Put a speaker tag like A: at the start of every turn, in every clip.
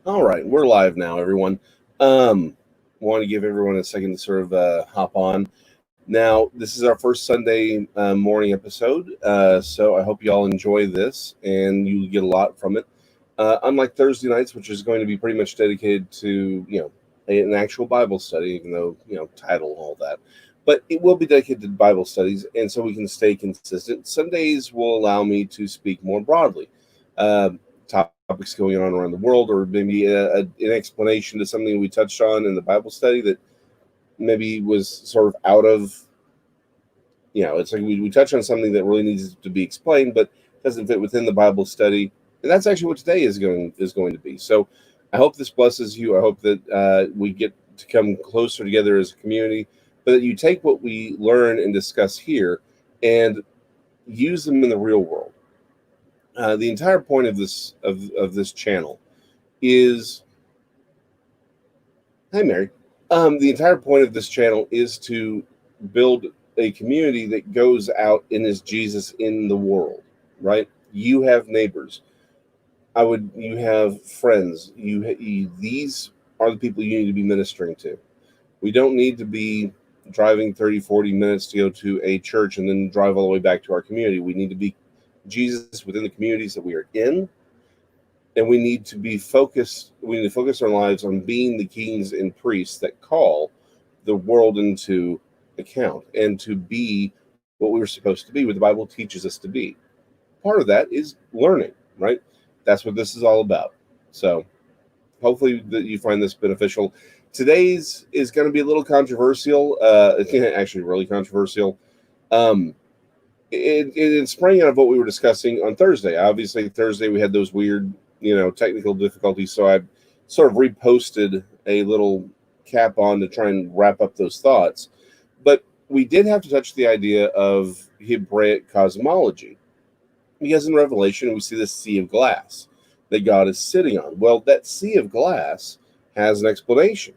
A: All right, we're live now, everyone. Want to give everyone a second to sort of hop on. Now, this is our first Sunday morning episode, so I hope you all enjoy this and you get a lot from it. Unlike Thursday nights, which is going to be pretty much dedicated to an actual Bible study, even though title and all that, but it will be dedicated to Bible studies, and so we can stay consistent. Sundays will allow me to speak more broadly. Topics going on around the world, or maybe an explanation to something we touched on in the Bible study that maybe was sort of out of, it's like we touch on something that really needs to be explained, but doesn't fit within the Bible study. And that's actually what today is going to be. So I hope this blesses you. I hope that we get to come closer together as a community, but that you take what we learn and discuss here and use them in the real world. The entire point of this channel is, hi Mary. The entire point of this channel is to build a community that goes out and is Jesus in the world, right? You have neighbors. You have friends. These are the people you need to be ministering to. We don't need to be driving 30, 40 minutes to go to a church and then drive all the way back to our community. We need to be Jesus within the communities that we are in, and we need to be focused. We need to focus our lives on being the kings and priests that call the world into account and to be what we were supposed to be, what the Bible teaches us to be. Part of that is learning, right? That's what this is all about. So hopefully that you find this beneficial. Today's is going to be a little controversial. It's actually really controversial. It sprang out of what we were discussing on Thursday. Obviously, Thursday we had those weird, technical difficulties. So I sort of reposted a little cap on to try and wrap up those thoughts. But we did have to touch the idea of Hebraic cosmology, because in Revelation we see this sea of glass that God is sitting on. Well, that sea of glass has an explanation,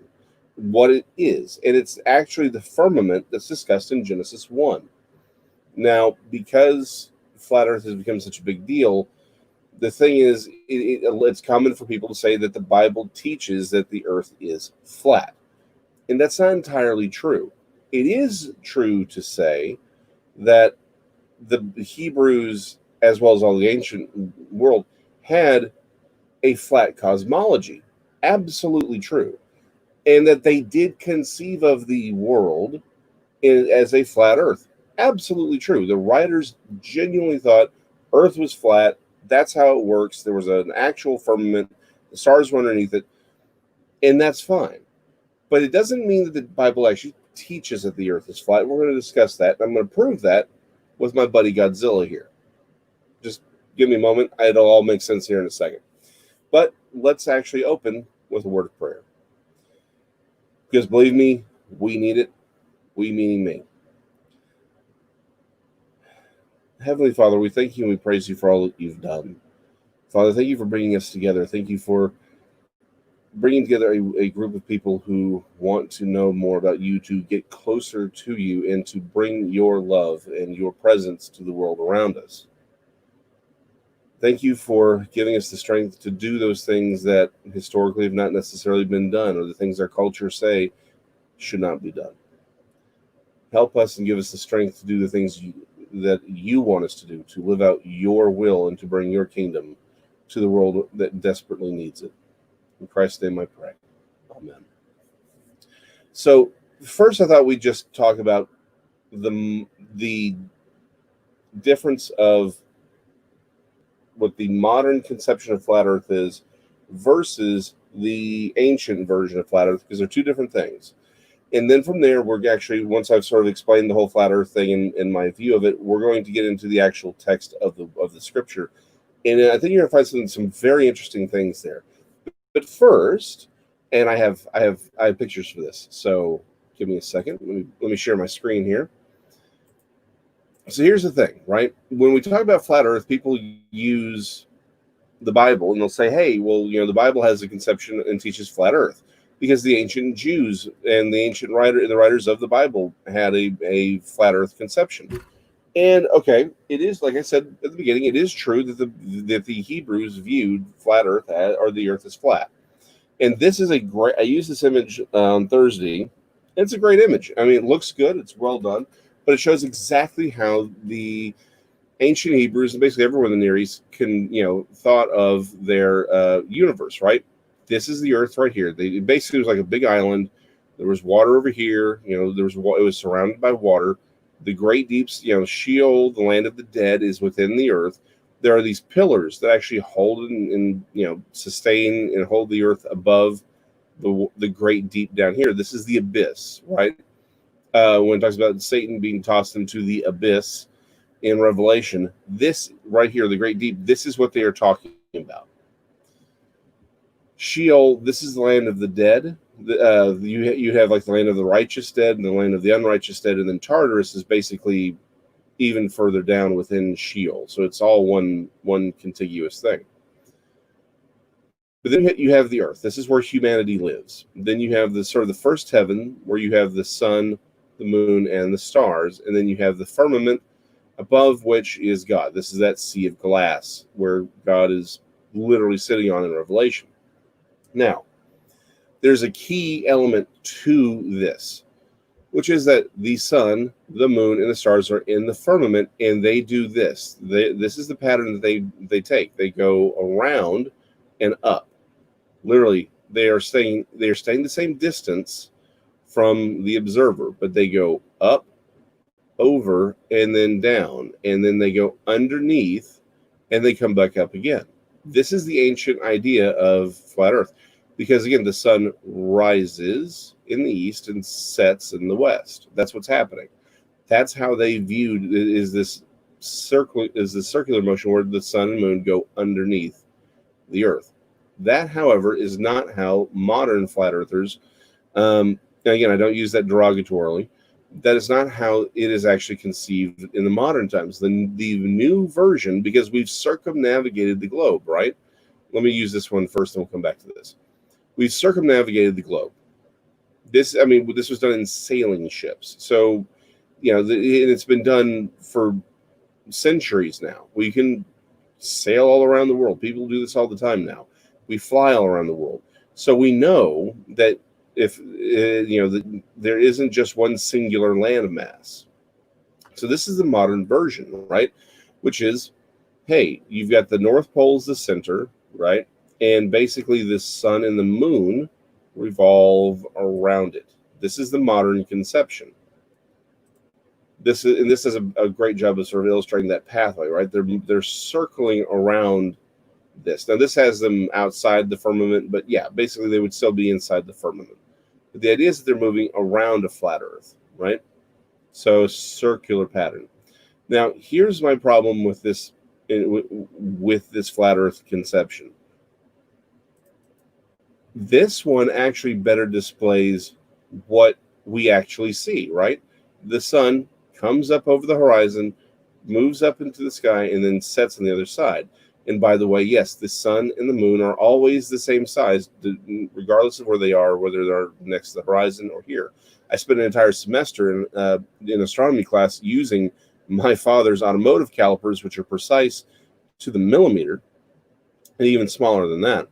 A: what it is, and it's actually the firmament that's discussed in Genesis 1. Now, because flat Earth has become such a big deal, the thing is, it's common for people to say that the Bible teaches that the Earth is flat, and that's not entirely true. It is true to say that the Hebrews, as well as all the ancient world, had a flat cosmology. Absolutely true. And that they did conceive of the world as a flat Earth. Absolutely true. The writers genuinely thought Earth was flat. That's how it works. There was an actual firmament. The stars were underneath it. And that's fine. But it doesn't mean that the Bible actually teaches that the Earth is flat. We're going to discuss that. I'm going to prove that with my buddy Godzilla here. Just give me a moment. It'll all make sense here in a second. But let's actually open with a word of prayer. Because believe me, we need it. We meaning me. Heavenly Father, we thank you and we praise you for all that you've done. Father, thank you for bringing us together. Thank you for bringing together a group of people who want to know more about you, to get closer to you, and to bring your love and your presence to the world around us. Thank you for giving us the strength to do those things that historically have not necessarily been done, or the things our culture say should not be done. Help us and give us the strength to do the things that you want us to do, to live out your will and to bring your kingdom to the world that desperately needs it. In Christ's name I pray. Amen. So first I thought we'd just talk about the difference of what the modern conception of flat Earth is versus the ancient version of flat Earth, because they're two different things. And then from there, we're actually, once I've sort of explained the whole flat Earth thing and my view of it, we're going to get into the actual text of the scripture, and I think you're going to find some very interesting things there. But first, and I have pictures for this, so give me a second. Let me share my screen here. So here's the thing, right? When we talk about flat Earth, people use the Bible and they'll say, "Hey, well, the Bible has a conception and teaches flat Earth." Because the ancient Jews and the writers of the Bible had a flat Earth conception. And okay, it is, like I said at the beginning, it is true that the Hebrews viewed flat Earth or the Earth as flat. And this is a great. I used this image on Thursday. It's a great image. I mean, it looks good. It's well done, but it shows exactly how the ancient Hebrews and basically everyone in the Near East can, thought of their universe. Right. This is the Earth right here. It basically was like a big island. There was water over here. It was surrounded by water. The great deeps, Sheol, the land of the dead, is within the earth. There are these pillars that actually hold and sustain and hold the earth above the great deep down here. This is the abyss, right? When it talks about Satan being tossed into the abyss in Revelation, this right here, the great deep, this is what they are talking about. Sheol, this is the land of the dead. You have like the land of the righteous dead and the land of the unrighteous dead, and then Tartarus is basically even further down within Sheol. So it's all one contiguous thing. But then you have the earth. This is where humanity lives. Then you have the sort of the first heaven, where you have the sun, the moon, and the stars, and then you have the firmament, above which is God. This is that sea of glass where God is literally sitting on in Revelation. Now, there's a key element to this, which is that the sun, the moon, and the stars are in the firmament, and they do this. This is the pattern that they take. They go around and up. Literally, they are staying the same distance from the observer, but they go up, over, and then down, and then they go underneath, and they come back up again. This is the ancient idea of flat Earth, because again, the sun rises in the east and sets in the west. That's what's happening. That's how they viewed is this circular motion where the sun and moon go underneath the Earth. That, however, is not how modern flat earthers, again, I don't use that derogatorily, that is not how it is actually conceived in the modern times. The new version, because we've circumnavigated the globe, right? Let me use this one first, and we'll come back to this. We've circumnavigated the globe. This was done in sailing ships. So, it's been done for centuries now. We can sail all around the world. People do this all the time now. We fly all around the world. So we know that if, there isn't just one singular landmass. So this is the modern version, right? Which is, hey, you've got the North Pole as the center, right? And basically the sun and the moon revolve around it. This is the modern conception. This does a great job of sort of illustrating that pathway, right? They're circling around this. Now, this has them outside the firmament, but yeah, basically they would still be inside the firmament. But the idea is that they're moving around a flat Earth, right? So circular pattern. Now, here's my problem with this flat Earth conception. This one actually better displays what we actually see, right? The sun comes up over the horizon, moves up into the sky, and then sets on the other side. And by the way, yes, the sun and the moon are always the same size, regardless of where they are, whether they're next to the horizon or here. I spent an entire semester in astronomy class using my father's automotive calipers, which are precise to the millimeter, and even smaller than that.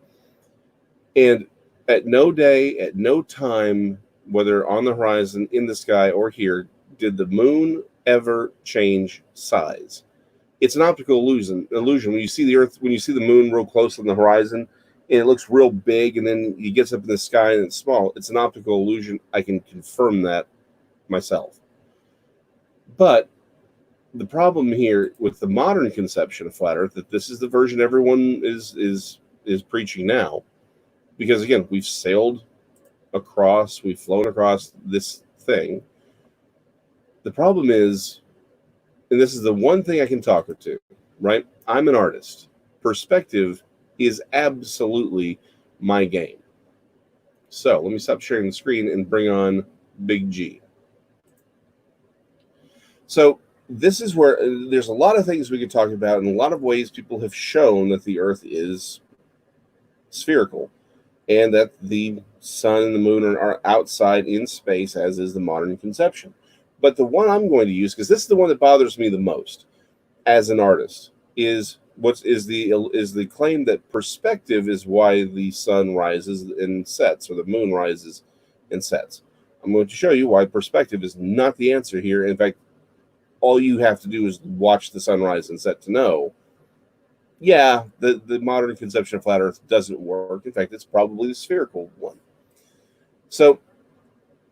A: And at no day, at no time, whether on the horizon, in the sky, or here, did the moon ever change size. It's an optical illusion. When you see the Earth, when you see the moon real close on the horizon, and it looks real big, and then it gets up in the sky and it's small, it's an optical illusion. I can confirm that myself. But the problem here with the modern conception of flat Earth, that this is the version everyone is preaching now, because again, we've sailed across, we've flown across this thing. The problem is, and this is the one thing I can talk to, right? I'm an artist. Perspective is absolutely my game. So let me stop sharing the screen and bring on Big G. So this is where there's a lot of things we could talk about, and a lot of ways people have shown that the Earth is spherical and that the sun and the moon are outside in space, as is the modern conception. But the one I'm going to use, because this is the one that bothers me the most as an artist, is what is the claim that perspective is why the sun rises and sets, or the moon rises and sets. I'm going to show you why perspective is not the answer here. In fact, all you have to do is watch the sun rise and set to know, yeah, the modern conception of flat Earth doesn't work. In fact, it's probably the spherical one. So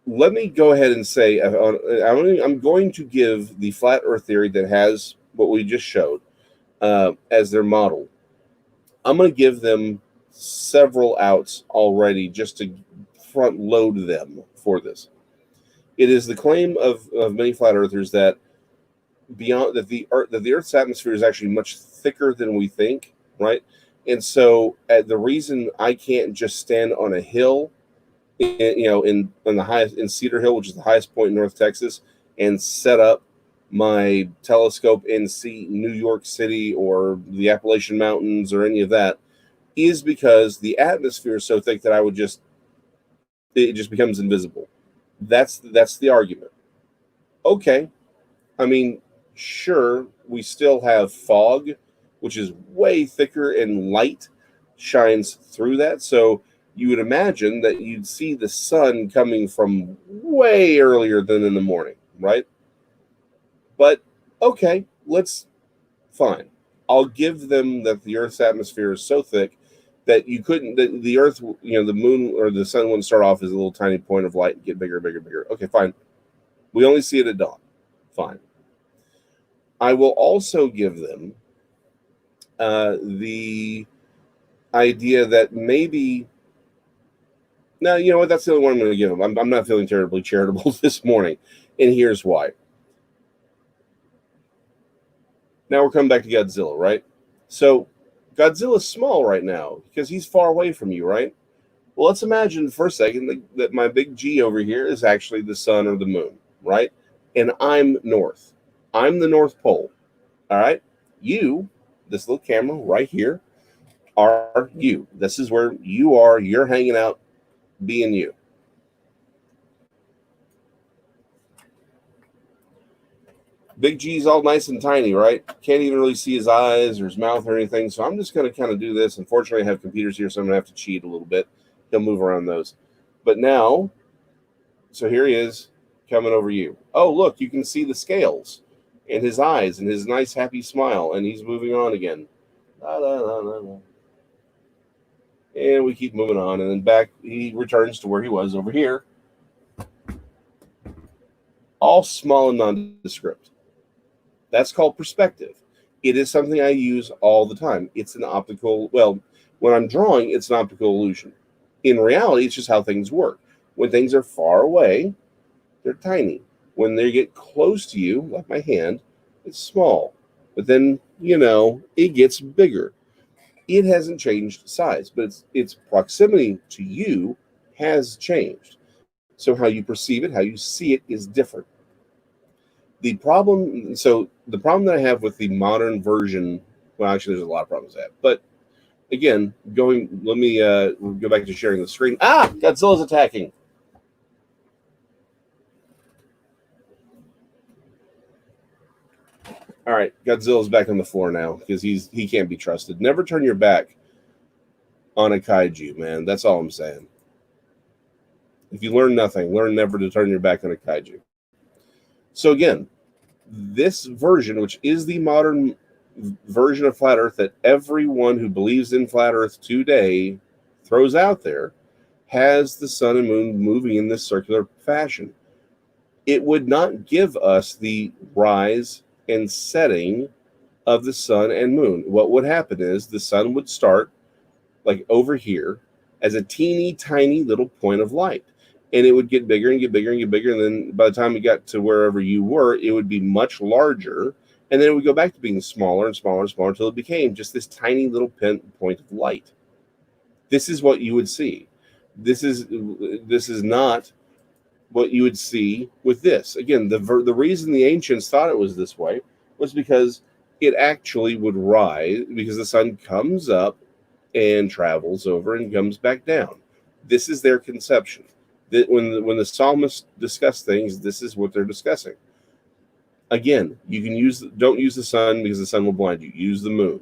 A: let me go ahead and say I'm going to give the flat Earth theory that has what we just showed as their model. I'm going to give them several outs already just to front load them for this. It is the claim of many flat earthers that the Earth's atmosphere is actually much thicker than we think, right? And so the reason I can't just stand on a hill, in the highest in Cedar Hill, which is the highest point in North Texas, and set up my telescope and see New York City or the Appalachian Mountains or any of that, is because the atmosphere is so thick that it just becomes invisible. That's the argument. Okay, I mean, sure, we still have fog, which is way thicker, and light shines through that. So you would imagine that you'd see the sun coming from way earlier than in the morning, right? But okay, fine. I'll give them that the Earth's atmosphere is so thick that you couldn't, the Earth, the moon or the sun wouldn't start off as a little tiny point of light and get bigger, bigger, bigger. Okay, fine. We only see it at dawn. Fine. I will also give them the idea that maybe, now, you know what? That's the only one I'm going to give them. I'm not feeling terribly charitable this morning, and here's why. Now we're coming back to Godzilla, right? So Godzilla's small right now because he's far away from you, right? Well, let's imagine for a second that my big G over here is actually the sun or the moon, right? And I'm north. I'm the North Pole, all right? You, this little camera right here, are you. This is where you are. You're hanging out, being you. Big G's all nice and tiny, right? Can't even really see his eyes or his mouth or anything. So I'm just going to kind of do this. Unfortunately, I have computers here, so I'm going to have to cheat a little bit. He'll move around those. But now, so here he is coming over you. Oh, look, you can see the scales and his eyes and his nice, happy smile. And he's moving on again. La, la, la, la, la. And we keep moving on. And then back, he returns to where he was over here. All small and nondescript. That's called perspective. It is something I use all the time. It's an optical, well, when I'm drawing, it's an optical illusion. In reality, it's just how things work. When things are far away, they're tiny. When they get close to you, like my hand, it's small. But then, it gets bigger. It hasn't changed size, but its proximity to you has changed. So how you perceive it, how you see it is different. The problem that I have with the modern version, well, actually, there's a lot of problems I have. But again, let me go back to sharing the screen. Godzilla's attacking. All right, Godzilla's back on the floor now because he can't be trusted. Never turn your back on a kaiju, man. That's all I'm saying. If you learn nothing, learn never to turn your back on a kaiju. So again, this version, which is the modern version of flat Earth that everyone who believes in flat Earth today throws out there, has the sun and moon moving in this circular fashion. It would not give us the rise and setting of the sun and moon. What would happen is the sun would start like over here as a teeny tiny little point of light. And it would get bigger and get bigger and get bigger. And then by the time you got to wherever you were, it would be much larger. And then it would go back to being smaller and smaller and smaller until it became just this tiny little point of light. This is what you would see. This is not what you would see with this. Again, the reason the ancients thought it was this way was because it actually would rise, because the sun comes up and travels over and comes back down. This is their conception. That when the psalmists discuss things, this is what they're discussing. Again, you can don't use the sun because the sun will blind you. Use the moon.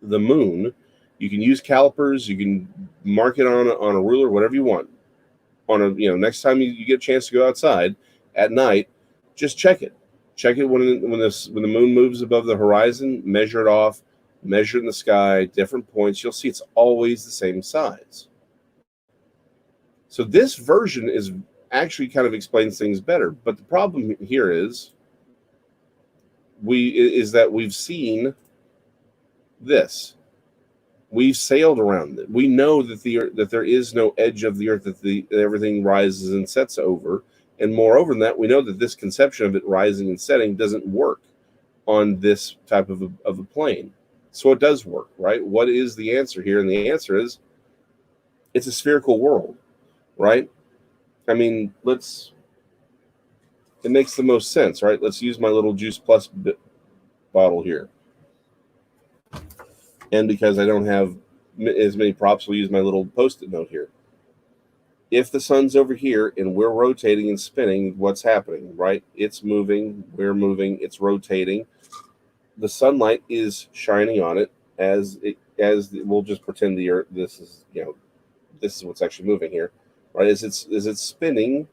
A: the moon. You can use calipers. You can mark it on a ruler, whatever you want. On a next time you get a chance to go outside at night, just check it. Check it when the moon moves above the horizon. Measure it off. Measure it in the sky. Different points. You'll see it's always the same size. So this version is actually kind of explains things better. But the problem here is that we've seen this. We've sailed around it. We know that there is no edge of the earth that everything rises and sets over. And moreover than that, we know that this conception of it rising and setting doesn't work on this type of a plane. So it does work, right? What is the answer here? And the answer is it's a spherical world, right? I mean, it makes the most sense, right? Let's use my little Juice Plus bottle here. And because I don't have as many props, we'll use my little Post-it note here. If the sun's over here and we're rotating and spinning, what's happening, right? It's moving, we're moving, it's rotating. The sunlight is shining on it as we'll just pretend the earth. This is what's actually moving here, right? As it's spinning.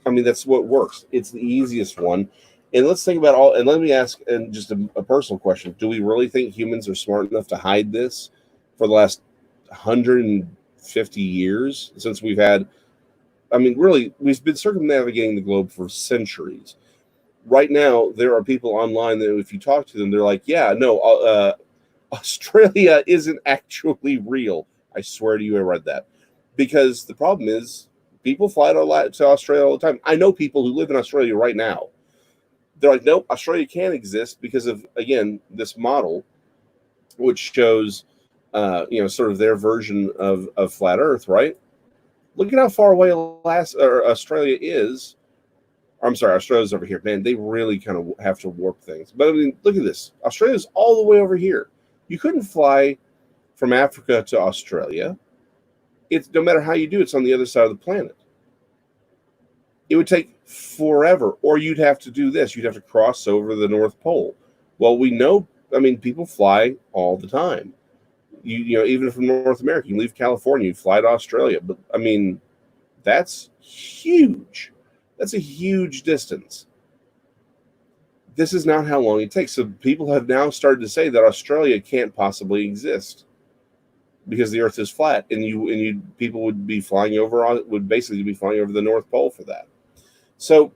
A: I mean, that's what works. It's the easiest one. And let's think about and let me ask, and just a personal question: do we really think humans are smart enough to hide this for the last 150 years since we've had? I mean, really, we've been circumnavigating the globe for centuries. Right now, there are people online that if you talk to them, they're like, yeah, no, Australia isn't actually real. I swear to you, I read that. Because the problem is, people fly to Australia all the time. I know people who live in Australia right now. They're like, nope, Australia can't exist because of, again, this model, which shows, sort of their version of flat Earth, right? Look at how far away Australia is. I'm sorry, Australia's over here. Man, they really kind of have to warp things. But I mean, look at this. Australia's all the way over here. You couldn't fly from Africa to Australia. It's no matter how you do, it's on the other side of the planet. It would take forever, or you'd have to do this. You'd have to cross over the North Pole. Well, we know, I mean, people fly all the time. You know, even from North America, you leave California, you fly to Australia. But I mean, that's huge. That's a huge distance. This is not how long it takes. So people have now started to say that Australia can't possibly exist because the Earth is flat, and people would be flying over basically be flying over the North Pole for that. So,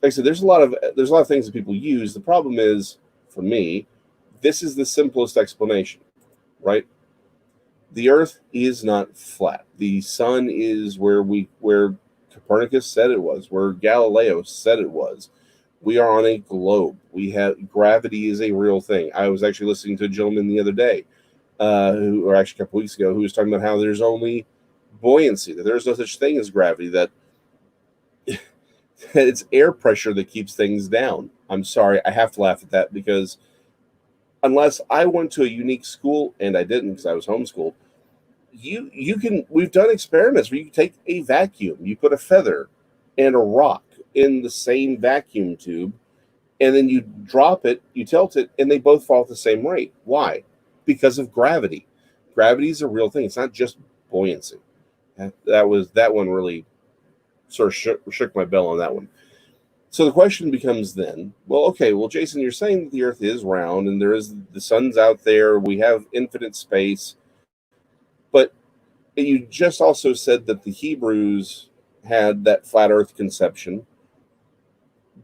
A: like I said, there's a lot of things that people use. The problem is, for me, this is the simplest explanation, right? The Earth is not flat. The sun is where Copernicus said it was, where Galileo said it was. We are on a globe. Gravity is a real thing. I was actually listening to a gentleman the other day, or actually a couple weeks ago, who was talking about how there's only buoyancy, that there's no such thing as gravity, that it's air pressure that keeps things down. I'm sorry, I have to laugh at that, because unless I went to a unique school, and I didn't because I was homeschooled, we've done experiments where you take a vacuum, you put a feather and a rock in the same vacuum tube, and then you drop it, you tilt it, and they both fall at the same rate. Why? Because of gravity. Gravity is a real thing. It's not just buoyancy. That one really sort of shook my bell on that one. So the question becomes then, Jason, you're saying that the Earth is round and the sun's out there, we have infinite space, but you just also said that the Hebrews had that flat Earth conception,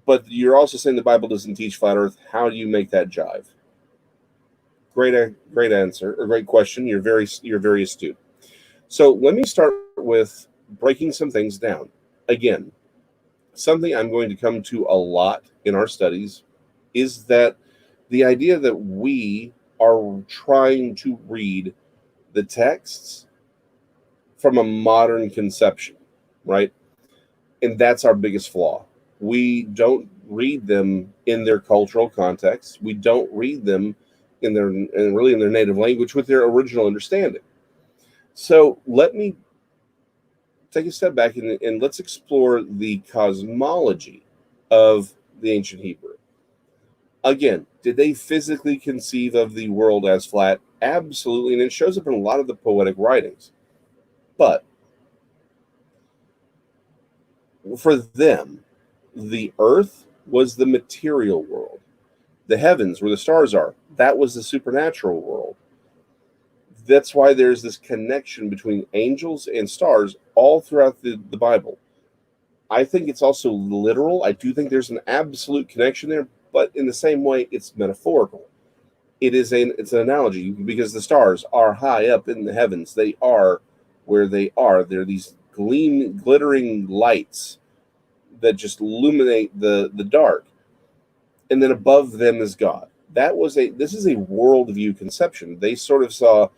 A: but you're also saying the Bible doesn't teach flat Earth. How do you make that jive? Great answer, or great question. You're very astute. So let me start with breaking some things down. Again, something I'm going to come to a lot in our studies is that the idea that we are trying to read the texts from a modern conception, right? And that's our biggest flaw. We don't read them in their cultural context. We don't read them in their native language with their original understanding. So let me take a step back and let's explore the cosmology of the ancient Hebrew. Again, did they physically conceive of the world as flat? Absolutely, and it shows up in a lot of the poetic writings. But for them, the earth was the material world. The heavens, where the stars are, that was the supernatural world. That's why there's this connection between angels and stars all throughout the Bible. I think it's also literal. I do think there's an absolute connection there, but in the same way, it's metaphorical. It's an analogy because the stars are high up in the heavens. They are where they are. They're these glittering lights that just illuminate the dark, and then above them is God. This is a worldview conception. They sort of saw,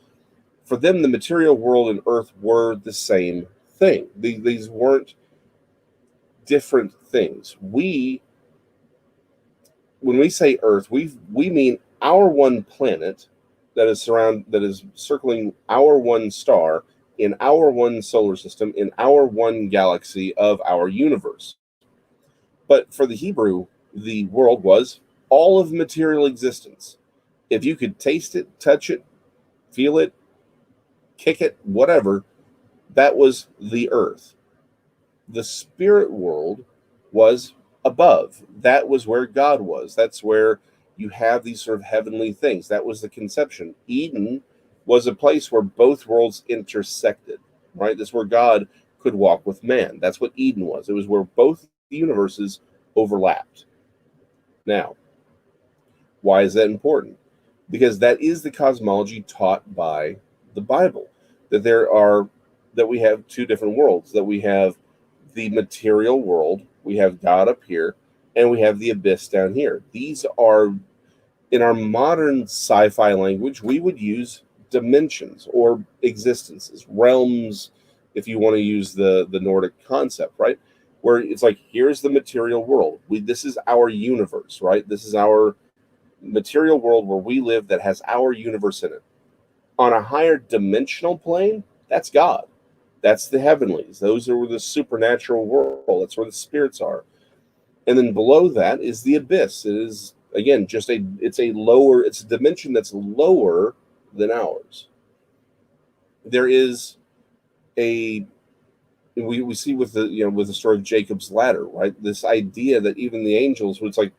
A: for them, the material world and earth were the same thing. These weren't different things. When we say earth, we mean our one planet that is circling our one star in our one solar system in our one galaxy of our universe. But for the Hebrew, the world was all of material existence. If you could taste it, touch it, feel it, kick it, whatever, that was the earth. The spirit world was above. That was where God was. That's where you have these sort of heavenly things. That was the conception. Eden was a place where both worlds intersected, right? That's where God could walk with man. That's what Eden was. It was where both universes overlapped. Now, why is that important? Because that is the cosmology taught by the Bible. That we have two different worlds, that we have the material world, we have God up here, and we have the abyss down here. These are, in our modern sci-fi language, we would use dimensions or existences, realms, if you want to use the Nordic concept, right? Where it's like, here's the material world. This is our universe, right? This is our material world where we live that has our universe in it. On a higher dimensional plane, that's God. That's the heavenlies. Those are the supernatural world. That's where the spirits are. And then below that is the abyss. It is, again, it's a dimension that's lower than ours. There is we see with the story of Jacob's ladder, right? This idea that even the angels, it's like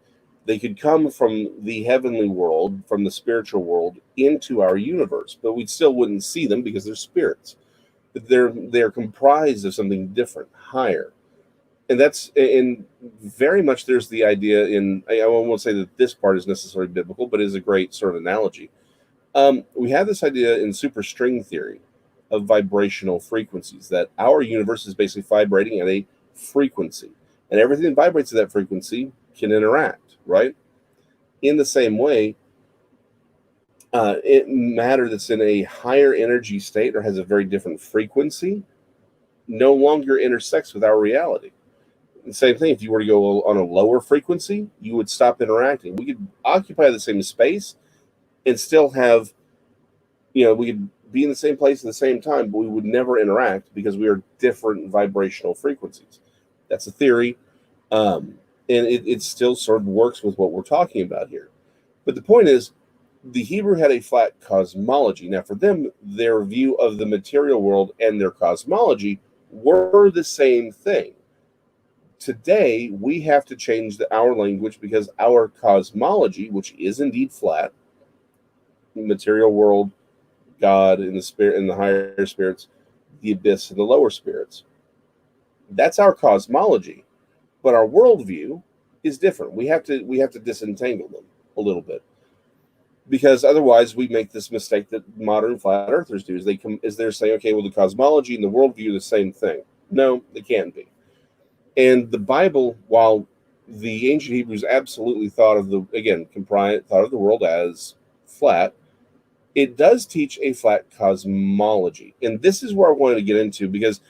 A: they could come from the heavenly world, from the spiritual world, into our universe, but we still wouldn't see them because they're spirits. But they're comprised of something different, higher. And that's in very much there's the idea in, I won't say that this part is necessarily biblical, but it is a great sort of analogy. We have this idea in superstring theory of vibrational frequencies, that our universe is basically vibrating at a frequency, and everything that vibrates at that frequency can interact, right? In the same way, matter that's in a higher energy state or has a very different frequency no longer intersects with our reality. The same thing, if you were to go on a lower frequency, you would stop interacting. We could occupy the same space and still have, we could be in the same place at the same time, but we would never interact because we are different vibrational frequencies. That's a theory. And it still sort of works with what we're talking about here. But the point is, the Hebrew had a flat cosmology. Now, for them, their view of the material world and their cosmology were the same thing. Today, we have to change our language because our cosmology, which is indeed flat, material world, God and the spirit and the higher spirits, the abyss and the lower spirits, that's our cosmology. But our worldview is different. We have to disentangle them a little bit, because otherwise we make this mistake that modern flat earthers do. They're saying, okay, well, the cosmology and the worldview are the same thing. No, they can't be. And the Bible, while the ancient Hebrews absolutely thought of the world as flat, it does teach a flat cosmology. And this is where I wanted to get into, because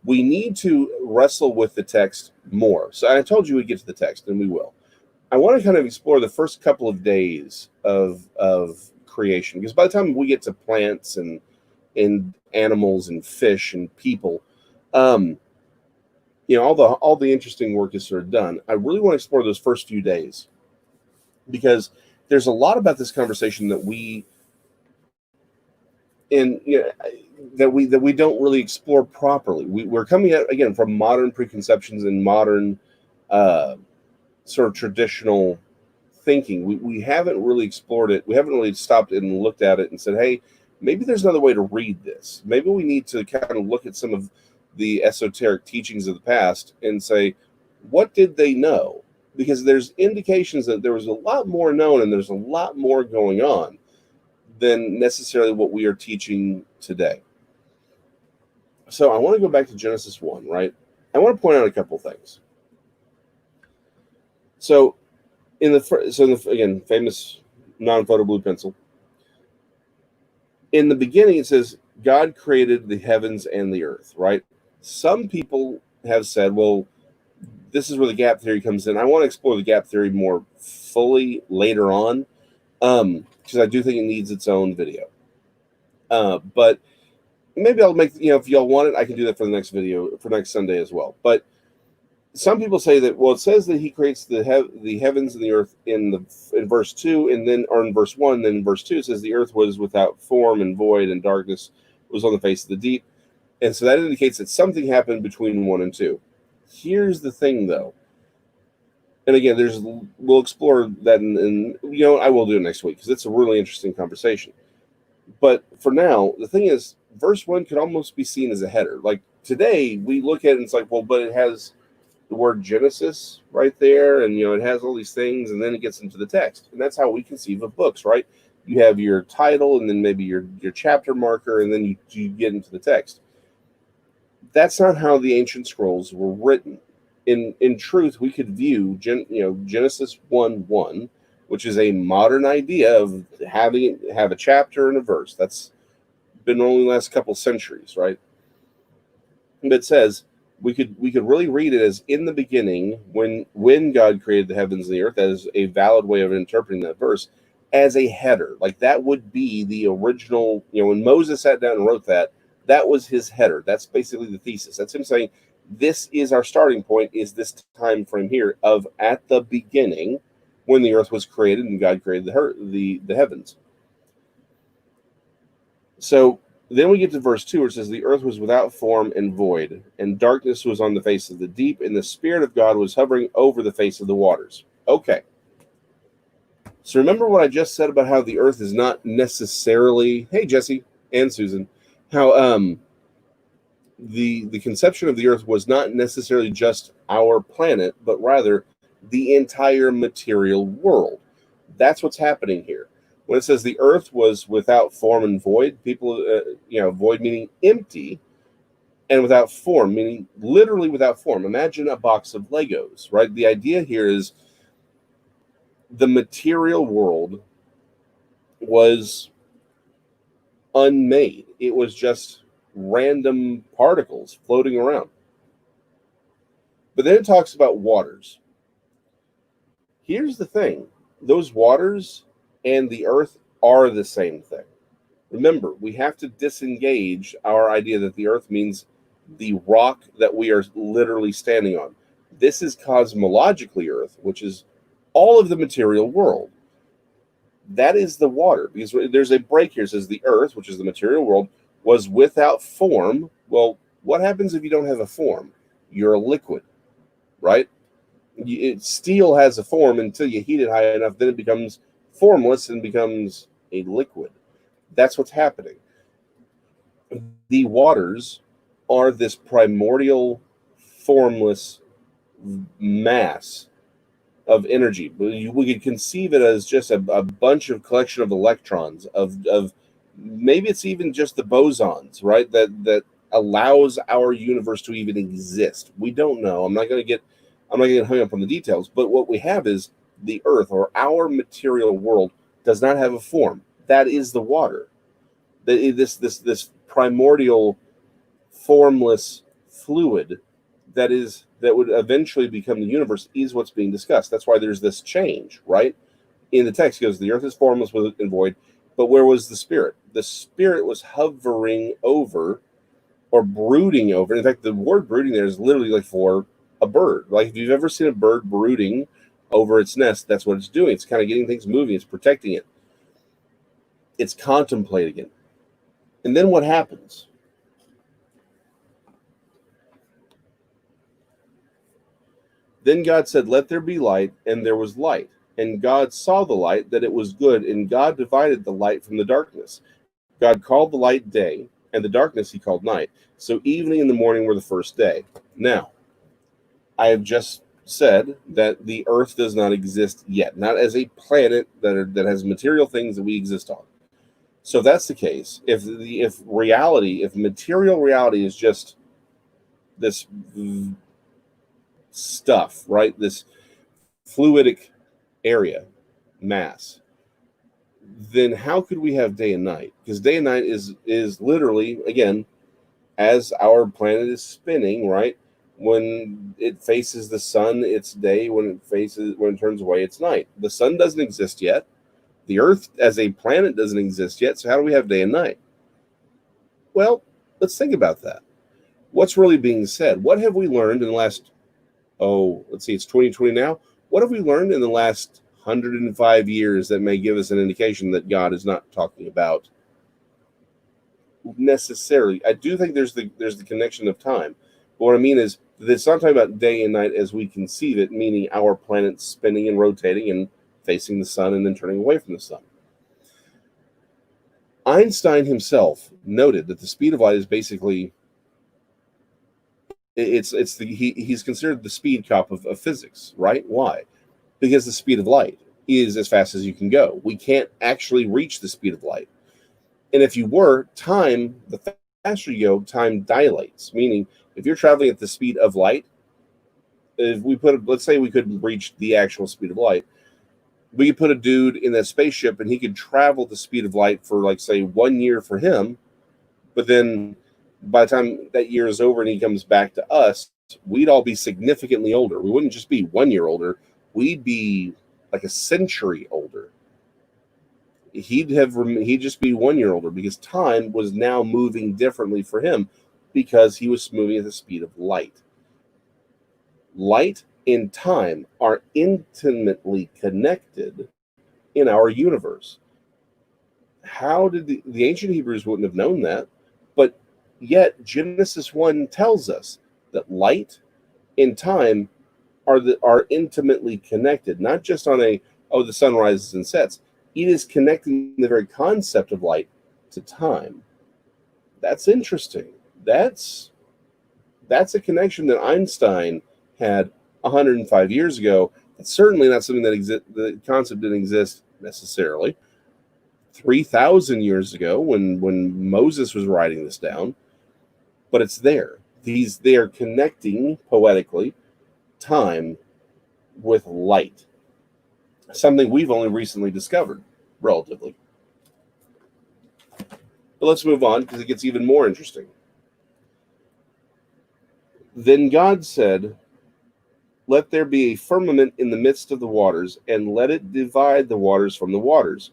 A: we need to wrestle with the text more. So I told you we'd get to the text, and we will. I want to kind of explore the first couple of days of creation, because by the time we get to plants and animals and fish and people, all the interesting work is sort of done. I really want to explore those first few days, because there's a lot about this conversation that we that we don't really explore properly. We're coming at again from modern preconceptions and modern sort of traditional thinking. We haven't really explored it. We haven't really stopped and looked at it and said, hey, maybe there's another way to read this. Maybe we need to kind of look at some of the esoteric teachings of the past and say, what did they know? Because there's indications that there was a lot more known and there's a lot more going on than necessarily what we are teaching today. So I want to go back to Genesis 1, right? I want to point out a couple things. So again, famous non-photo blue pencil. In the beginning, it says God created the heavens and the earth, right? Some people have said, well, this is where the gap theory comes in. I want to explore the gap theory more fully later on, because I do think it needs its own video. But maybe I'll make, if y'all want it, I can do that for the next video, for next Sunday as well. But some people say that, well, it says that he creates the heavens and the earth in verse 2, and then, or in verse 1, then in verse 2 it says the earth was without form and void, and darkness was on the face of the deep. And so that indicates that something happened between 1 and 2. Here's the thing, though. And again, we'll explore that, and I will do it next week, because it's a really interesting conversation. But for now, the thing is, verse 1 could almost be seen as a header. Like, today, we look at it and it's like, well, but it has the word Genesis right there, and it has all these things, and then it gets into the text. And that's how we conceive of books, right? You have your title, and then maybe your chapter marker, and then you get into the text. That's not how the ancient scrolls were written. In truth, we could view Genesis 1:1, which is a modern idea of have a chapter and a verse. That's been only the last couple centuries, right? But it says we could really read it as in the beginning, when God created the heavens and the earth, as a valid way of interpreting that verse, as a header. Like, that would be the original, when Moses sat down and wrote that was his header. That's basically the thesis. That's him saying, this is our starting point, is this time frame here of at the beginning, when the earth was created and God created the heavens. So then we get to verse 2, where it says, the earth was without form and void, and darkness was on the face of the deep, and the Spirit of God was hovering over the face of the waters. Okay. So remember what I just said about how the earth is not necessarily, hey, Jesse and Susan, how the conception of the earth was not necessarily just our planet, but rather the entire material world. That's what's happening here. When it says the earth was without form and void, void meaning empty, and without form meaning literally without form. Imagine a box of Legos, right? The idea here is the material world was unmade. It was just random particles floating around. But then it talks about waters. Here's the thing. Those waters and the earth are the same thing. Remember, we have to disengage our idea that the earth means the rock that we are literally standing on. This is cosmologically earth, which is all of the material world. That is the water, because there's a break here. It says the earth, which is the material world, was without form. Well, what happens if you don't have a form? You're a liquid, right? Steel has a form until you heat it high enough, then it becomes formless and becomes a liquid. That's what's happening. The waters are this primordial, formless mass of energy. We could conceive it as just a bunch of collection of electrons, of maybe it's even just the bosons, right? That allows our universe to even exist. We don't know. I'm not going to get hung up on the details, but what we have is the earth, or our material world, does not have a form. That is the water. This primordial, formless fluid that would eventually become the universe is what's being discussed. That's why there's this change, right? In the text, it goes, the earth is formless and void, but where was the Spirit? The Spirit was hovering over, or brooding over. In fact, the word brooding there is literally like for a bird. Like, if you've ever seen a bird brooding over its nest. That's what it's doing. It's kind of getting things moving. It's protecting it. It's contemplating it. And then what happens? Then God said, "Let there be light," and there was light. And God saw the light, that it was good, and God divided the light from the darkness. God called the light day, and the darkness he called night. So evening and the morning were the first day. Now, I have just said that the Earth does not exist yet, not as a planet that has material things that we exist on. So if that's the case, if material reality is just this stuff, right? This fluidic area, mass, then how could we have day and night? Because day and night is literally, again, as our planet is spinning, right? When it faces the sun, it's day. When it turns away, it's night. The sun doesn't exist yet. The Earth as a planet doesn't exist yet. So how do we have day and night? Well, let's think about that. What's really being said? What have we learned in the last, let's see, it's 2020 now. What have we learned in the last 105 years that may give us an indication that God is not talking about necessarily? I do think there's the connection of time. But what I mean is that it's not talking about day and night as we conceive it, meaning our planet spinning and rotating and facing the sun and then turning away from the sun. Einstein himself noted that the speed of light is basically he's considered the speed cop of physics, right? Why? Because the speed of light is as fast as you can go. We can't actually reach the speed of light. And if you were, the faster you go, time dilates. Meaning, if you're traveling at the speed of light, let's say we couldn't reach the actual speed of light, we could put a dude in that spaceship and he could travel the speed of light for, like, say, 1 year for him. But then by the time that year is over and he comes back to us, we'd all be significantly older. We wouldn't just be 1 year older. We'd be like a century older. He'd just be 1 year older because time was now moving differently for him because he was moving at the speed of light. Light and time are intimately connected in our universe. How did the ancient Hebrews wouldn't have known that? But yet Genesis 1 tells us that light and time are intimately connected, not just on the sun rises and sets. It is connecting the very concept of light to time. That's interesting. That's a connection that Einstein had 105 years ago. It's certainly not something the concept didn't exist necessarily 3,000 years ago when Moses was writing this down, but it's there. They are connecting poetically time with light, something we've only recently discovered, relatively. But let's move on because it gets even more interesting. Then God said, "Let there be a firmament in the midst of the waters, and let it divide the waters from the waters."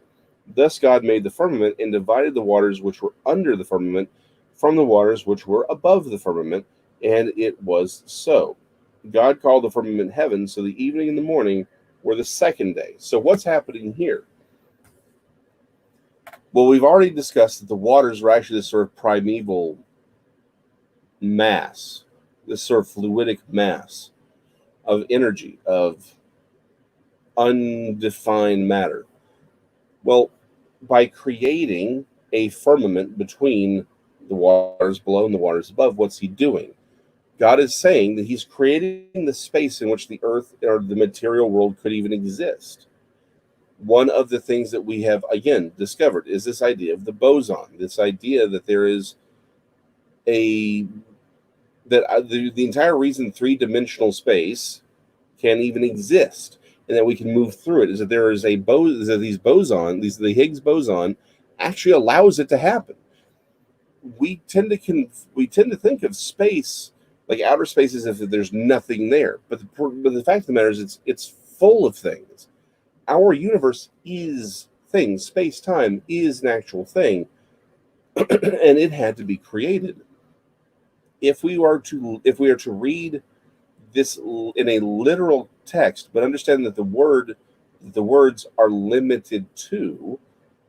A: Thus God made the firmament and divided the waters which were under the firmament from the waters which were above the firmament, and it was so. God called the firmament heaven, so the evening and the morning were the second day. So what's happening here? Well, we've already discussed that the waters are actually this sort of primeval mass, this sort of fluidic mass of energy, of undefined matter. Well, by creating a firmament between the waters below and the waters above, what's he doing? God is saying that he's creating the space in which the earth or the material world could even exist. One of the things that we have, again, discovered is this idea of the boson, this idea that there is the entire reason three-dimensional space can even exist and that we can move through it is that there is the Higgs boson actually allows it to happen. We tend to think of space, like outer space, as if there's nothing there. But the fact of the matter is it's full of things. Our universe is things. Space-time is an actual thing, and it had to be created. If we are to read this in a literal text, but understand that the words are limited to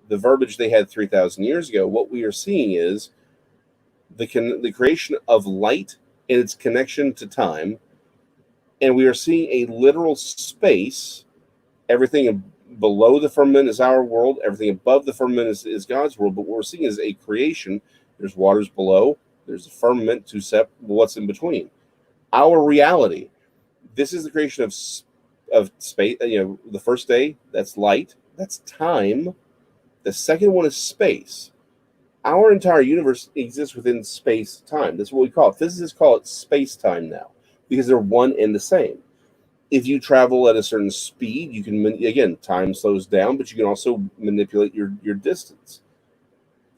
A: the verbiage they had 3,000 years ago. What we are seeing is the creation of light and its connection to time, and we are seeing a literal space. Everything below the firmament is our world. Everything above the firmament is God's world. But what we're seeing is a creation. There's waters below. There's a firmament to set what's in between. Our reality. This is the creation of space. The first day, that's light. That's time. The second one is space. Our entire universe exists within space-time. That's what we call it. Physicists call it space-time now because they're one and the same. If you travel at a certain speed, you can, again, time slows down, but you can also manipulate your distance.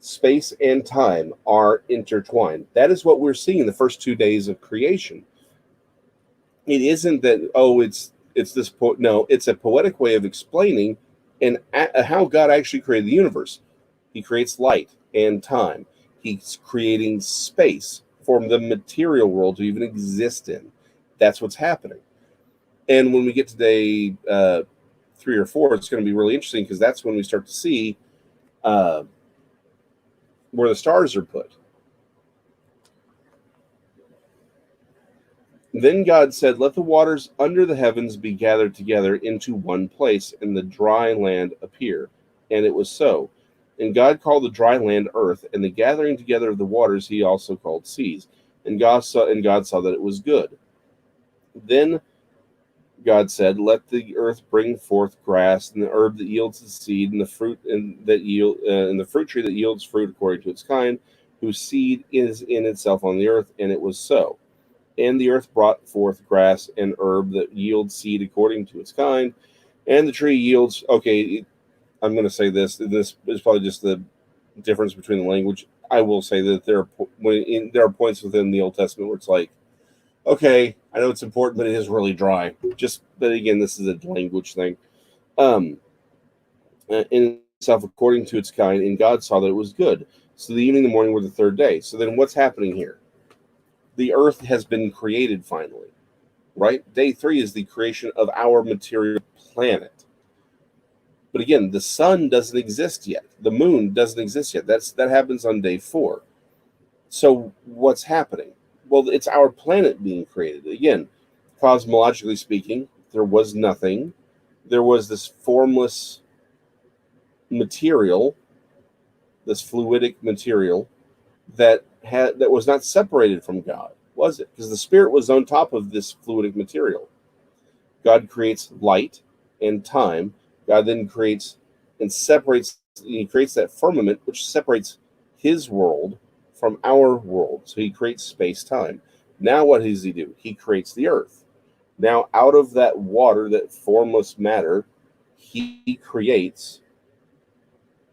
A: Space and time are intertwined. That is what we're seeing in the first 2 days of creation. It isn't that, it's this, no, it's a poetic way of explaining how God actually created the universe. He creates light and time. He's creating space for the material world to even exist in. That's what's happening. And when we get to day 3 or 4, it's going to be really interesting because that's when we start to see where the stars are put. Then God said, "Let the waters under the heavens be gathered together into one place, and the dry land appear." And it was so. And God called the dry land earth, and the gathering together of the waters he also called seas. And God saw that it was good. Then God said, "Let the earth bring forth grass, and the herb that yields the seed, and the fruit and the fruit tree that yields fruit according to its kind, whose seed is in itself on the earth." And it was so. And the earth brought forth grass and herb that yields seed according to its kind, and the tree yields. Okay, I'm going to say this. This is probably just the difference between the language. I will say that there are points within the Old Testament where it's like, okay, I know it's important, but it is really dry. But again, this is a language thing. In itself according to its kind, and God saw that it was good. So the evening and the morning were the third day. So then what's happening here? The earth has been created finally, right? Day 3 is the creation of our material planet. But again, the sun doesn't exist yet. The moon doesn't exist yet. That happens on day 4. So what's happening? Well, it's our planet being created. Again, cosmologically speaking, there was nothing. There was this formless material, this fluidic material that was not separated from God, was it? Because the Spirit was on top of this fluidic material. God creates light and time. God then creates and separates. He creates that firmament, which separates his world from our world. So he creates space-time. Now what does he do? He creates the earth. Now out of that water, that formless matter, he creates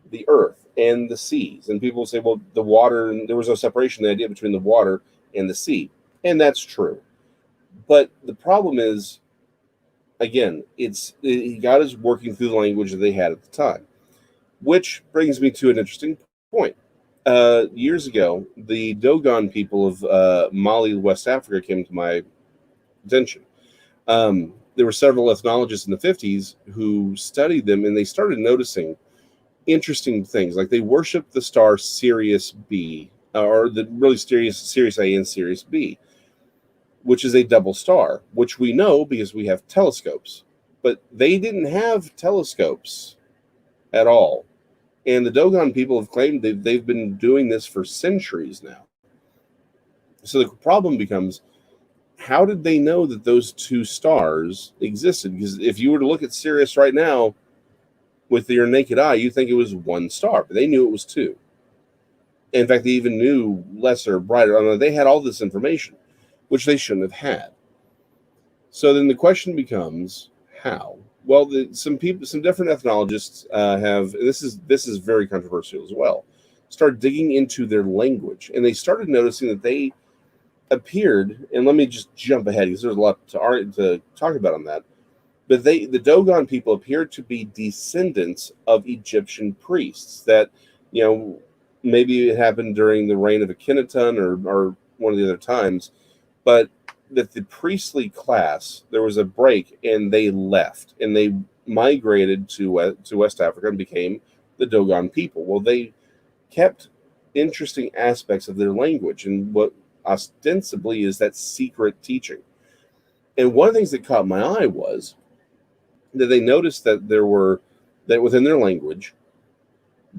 A: the earth and the seas. And people say, well, the water, and there was no separation, the idea between the water and the sea. And that's true. But the problem is, again, God is working through the language that they had at the time. Which brings me to an interesting point. Years ago, the Dogon people of Mali, West Africa, came to my attention. There were several ethnologists in the 50s who studied them, and they started noticing interesting things. Like they worshiped the star Sirius B, or the really Sirius A and Sirius B, which is a double star, which we know because we have telescopes. But they didn't have telescopes at all. And the Dogon people have claimed they've been doing this for centuries now. So the problem becomes, how did they know that those two stars existed? Because if you were to look at Sirius right now with your naked eye, you think it was one star, but they knew it was two. In fact, they even knew lesser, brighter. They had all this information, which they shouldn't have had. So then the question becomes, how? Well, some different ethnologists have. This is very controversial as well. Start digging into their language, and they started noticing that they appeared. And let me just jump ahead because there's a lot to talk about on that. But the Dogon people appeared to be descendants of Egyptian priests. That maybe it happened during the reign of Akhenaten or one of the other times, but that the priestly class, there was a break and they left and they migrated to West Africa and became the Dogon people. Well, they kept interesting aspects of their language and what ostensibly is that secret teaching. And one of the things that caught my eye was that they noticed that within their language,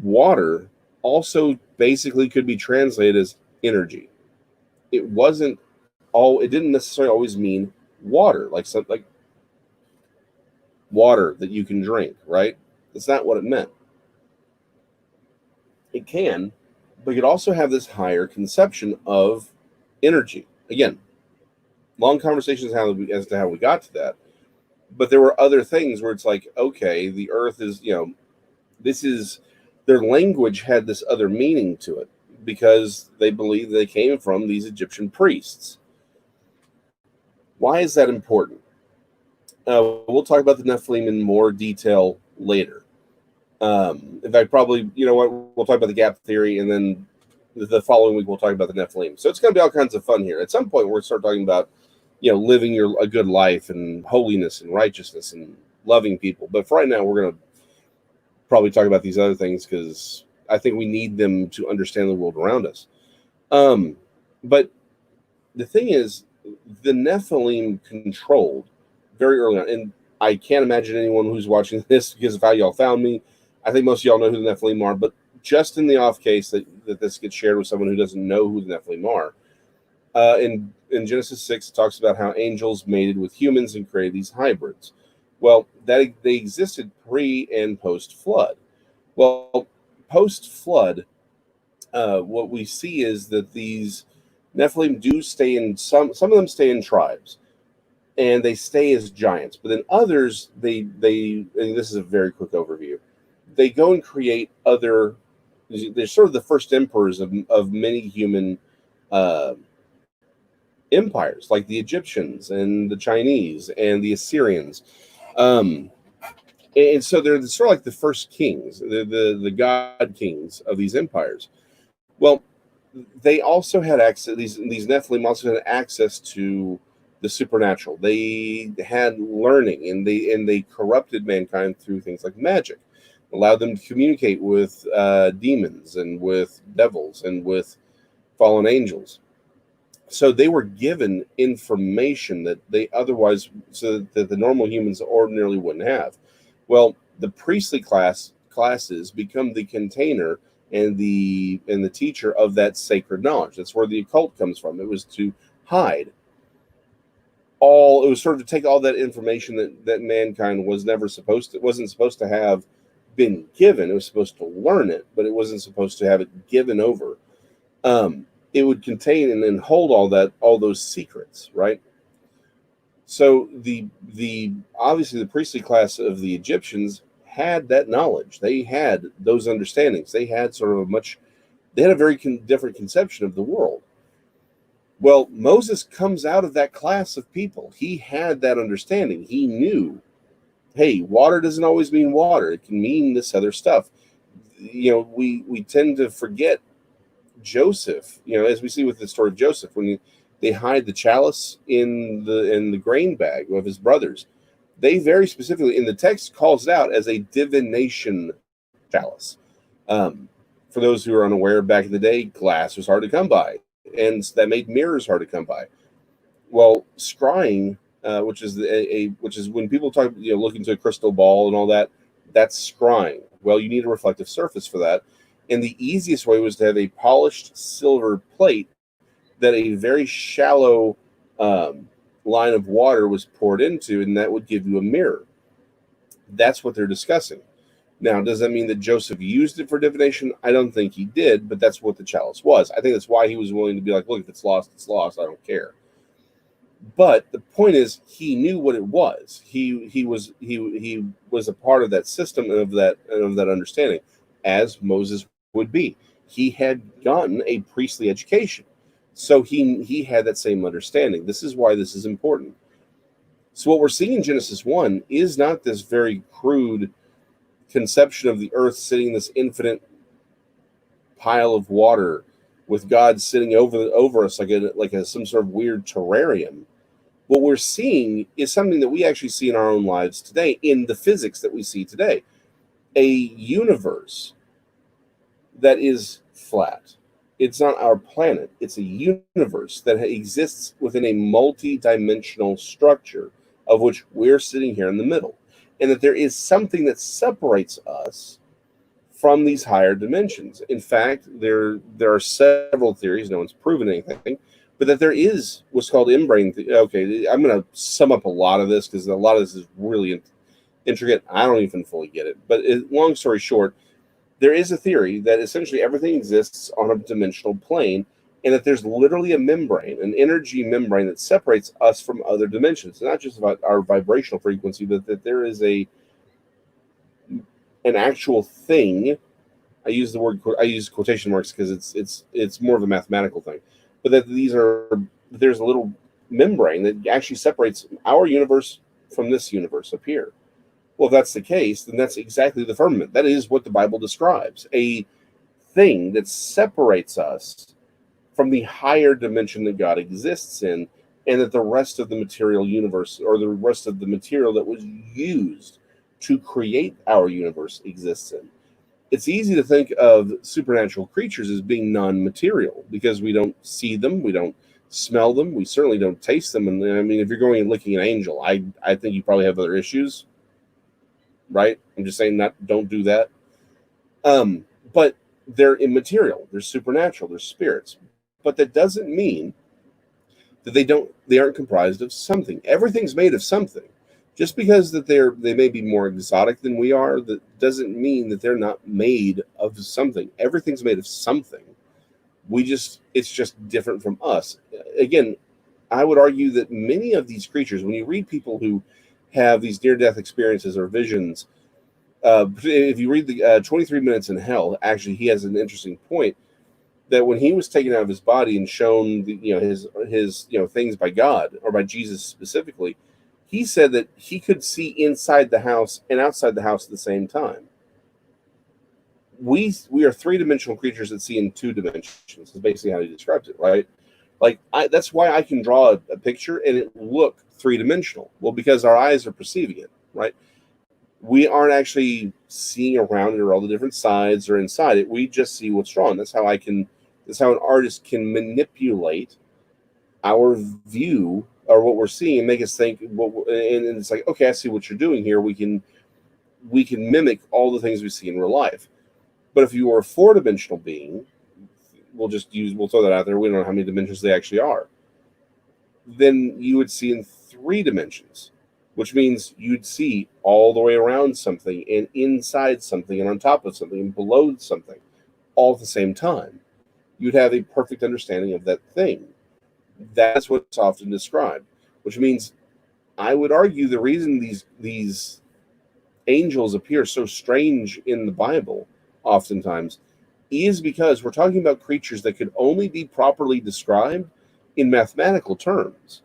A: water also basically could be translated as energy. It didn't necessarily always mean water, like something like water that you can drink, right? That's not what it meant. It can, but you could also have this higher conception of energy. Again, long conversations as to how we got to that. But there were other things where it's like, okay, the earth is, this is their language had this other meaning to it because they believed they came from these Egyptian priests. Why is that important? We'll talk about the Nephilim in more detail later. In fact, probably, you know what, we'll talk about the gap theory, and then the following week we'll talk about the Nephilim. So it's going to be all kinds of fun here. At some point, we're going to start talking about, living a good life and holiness and righteousness and loving people. But for right now, we're going to probably talk about these other things because I think we need them to understand the world around us. But the thing is, the Nephilim controlled very early on, and I can't imagine anyone who's watching this because of how y'all found me. I think most of y'all know who the Nephilim are, but just in the off case that this gets shared with someone who doesn't know who the Nephilim are, in Genesis 6, it talks about how angels mated with humans and created these hybrids. Well, they existed pre and post flood. Well, post flood, what we see is that these Nephilim do stay in some of them stay in tribes, and they stay as giants. But then others, they and this is a very quick overview. They go and create other. They're sort of the first emperors of many human empires, like the Egyptians and the Chinese and the Assyrians. And so they're sort of like the first kings, the god kings of these empires. Well, they also had access. These Nephilim also had access to the supernatural. They had learning, and they corrupted mankind through things like magic, allowed them to communicate with demons and with devils and with fallen angels. So they were given information that they otherwise, so that the normal humans ordinarily wouldn't have. Well, the priestly classes become the container and the teacher of that sacred knowledge. That's where the occult comes from. It was to hide all. It was sort of to take all that information that mankind wasn't supposed to have been given. It was supposed to learn it, but it wasn't supposed to have it given over. It would contain and then hold all those secrets, right? So the obviously the priestly class of the Egyptians had that knowledge. They had those understandings. They had a very different conception of the world. Well, Moses comes out of that class of people. He had that understanding. He knew, hey, water doesn't always mean water. It can mean this other stuff. We tend to forget Joseph, as we see with the story of Joseph, when they hide the chalice in the grain bag of his brothers. They very specifically in the text calls it out as a divination chalice. For those who are unaware, back in the day, glass was hard to come by, and that made mirrors hard to come by. Well, scrying, which is when people talk, look into a crystal ball and all that, that's scrying. Well, you need a reflective surface for that, and the easiest way was to have a polished silver plate that a very shallow line of water was poured into, and that would give you a mirror. That's what they're discussing. Now, does that mean that Joseph used it for divination? I don't think he did, but that's what the chalice was. I think that's why he was willing to be like, look, if it's lost, it's lost. I don't care. But the point is, he knew what it was. He was a part of that system and of that understanding, as Moses would be. He had gotten a priestly education. So he had that same understanding. This is why this is important. So what we're seeing in Genesis 1 is not this very crude conception of the earth sitting in this infinite pile of water with God sitting over us like some sort of weird terrarium. What we're seeing is something that we actually see in our own lives today, in the physics that we see today. A universe that is flat. It's not our planet. It's a universe that exists within a multi-dimensional structure of which we're sitting here in the middle. And that there is something that separates us from these higher dimensions. In fact, there are several theories, no one's proven anything, but that there is what's called in-brain. Okay, I'm going to sum up a lot of this because a lot of this is really intricate. I don't even fully get it. But long story short, there is a theory that essentially everything exists on a dimensional plane, and that there's literally a membrane, an energy membrane that separates us from other dimensions. Not just about our vibrational frequency, but that there is an actual thing. I use quotation marks because it's more of a mathematical thing, but that there's a little membrane that actually separates our universe from this universe up here. Well, if that's the case, then that's exactly the firmament. That is what the Bible describes, a thing that separates us from the higher dimension that God exists in, and that the rest of the material universe, or the rest of the material that was used to create our universe, exists in. It's easy to think of supernatural creatures as being non-material because we don't see them, we don't smell them, we certainly don't taste them. And I mean, if you're going and licking an angel, I think you probably have other issues, right? I'm just saying, not don't do that. But they're immaterial, they're supernatural, they're spirits. But that doesn't mean that they aren't comprised of something. Everything's made of something. Just because that they may be more exotic than we are, that doesn't mean that they're not made of something. Everything's made of something. It's just different from us. Again, I would argue that many of these creatures, when you read people who have these near-death experiences or visions, if you read the 23 Minutes in Hell, actually, he has an interesting point that when he was taken out of his body and shown his things by God, or by Jesus specifically, he said that he could see inside the house and outside the house at the same time. We are three-dimensional creatures that see in two dimensions. Is basically how he describes it, right? Like that's why I can draw a picture and it look three-dimensional. Well, because our eyes are perceiving it, right? We aren't actually seeing around it or all the different sides or inside it. We just see what's drawn. That's how an artist can manipulate our view or what we're seeing and make us think. And it's like, okay, I see what you're doing here. We can mimic all the things we see in real life. But if you were a four-dimensional being, we'll throw that out there. We don't know how many dimensions they actually are. Then you would see in three dimensions, which means you'd see all the way around something and inside something and on top of something and below something all at the same time. You'd have a perfect understanding of that thing. That's what's often described, which means I would argue the reason these angels appear so strange in the Bible oftentimes is because we're talking about creatures that could only be properly described in mathematical terms.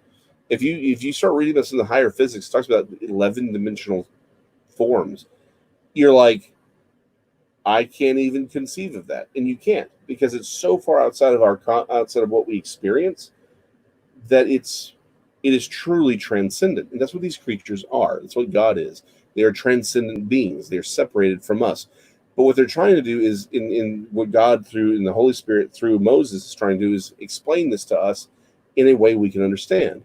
A: If you start reading this in the higher physics, it talks about 11-dimensional forms. You're like, I can't even conceive of that, and you can't, because it's so far outside of what we experience that it is truly transcendent, and that's what these creatures are. That's what God is. They are transcendent beings. They are separated from us. But what they're trying to do is, in what God in the Holy Spirit through Moses is trying to do, is explain this to us in a way we can understand.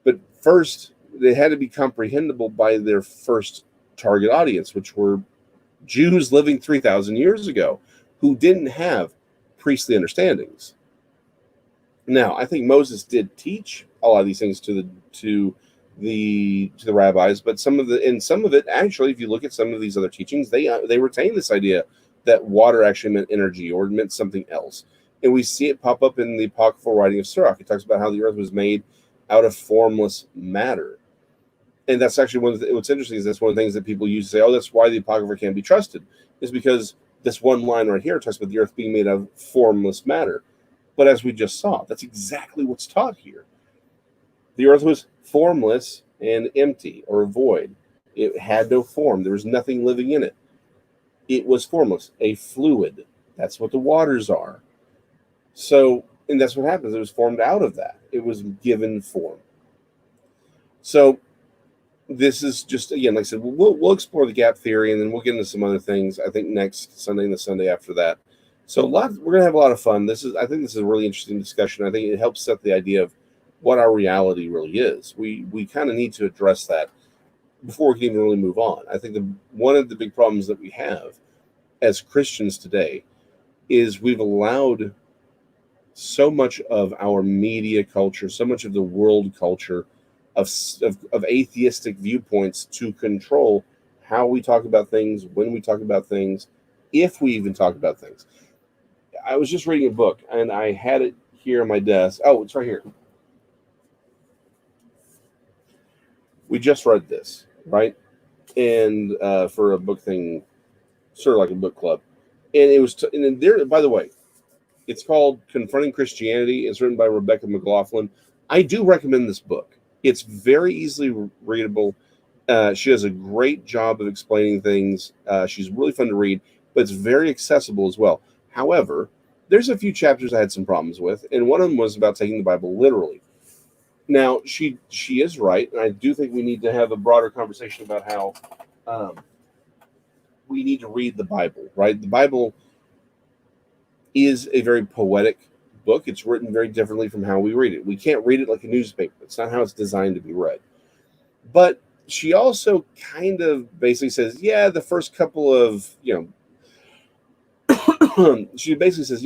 A: But first, they had to be comprehensible by their first target audience, which were Jews living 3,000 years ago, who didn't have priestly understandings. Now, I think Moses did teach a lot of these things to the rabbis, but some of it actually, if you look at some of these other teachings, they retain this idea that water actually meant energy or meant something else, and we see it pop up in the apocryphal writing of Sirach. It talks about how the earth was made out of formless matter, and that's actually what's interesting is that's one of the things that people use to say, oh, that's why the apocrypha can't be trusted, is because this one line right here talks about the earth being made of formless matter. But as we just saw, that's exactly what's taught here. The earth was formless and empty or void. It had no form. There was nothing living in it. It was formless, a fluid. That's what the waters are. So, and that's what happens. It was formed out of that. It was given form. So this is just, again, like I said, we'll explore the gap theory, and then we'll get into some other things. I think next Sunday and the Sunday after that. So we're gonna have a lot of fun. I think this is a really interesting discussion. I think it helps set the idea of what our reality really is. We kind of need to address that before we can even really move on. I think one of the big problems that we have as Christians today is we've allowed so much of our media culture, so much of the world culture of atheistic viewpoints to control how we talk about things, when we talk about things, if we even talk about things. I was just reading a book and I had it here on my desk. Oh, it's right here. We just read this, right? And for a book thing, sort of like a book club. And it was, and then there, by the way, it's called Confronting Christianity. It's written by Rebecca McLaughlin. I do recommend this book. It's very easily readable. She does a great job of explaining things. She's really fun to read, but it's very accessible as well. However, there's a few chapters I had some problems with, and one of them was about taking the Bible literally. Now, she is right, and I do think we need to have a broader conversation about how we need to read the Bible, right? The Bible is a very poetic book. It's written very differently from how we read it. We can't read it like a newspaper. It's not how it's designed to be read. But she also kind of basically says, yeah, the first couple of, she basically says,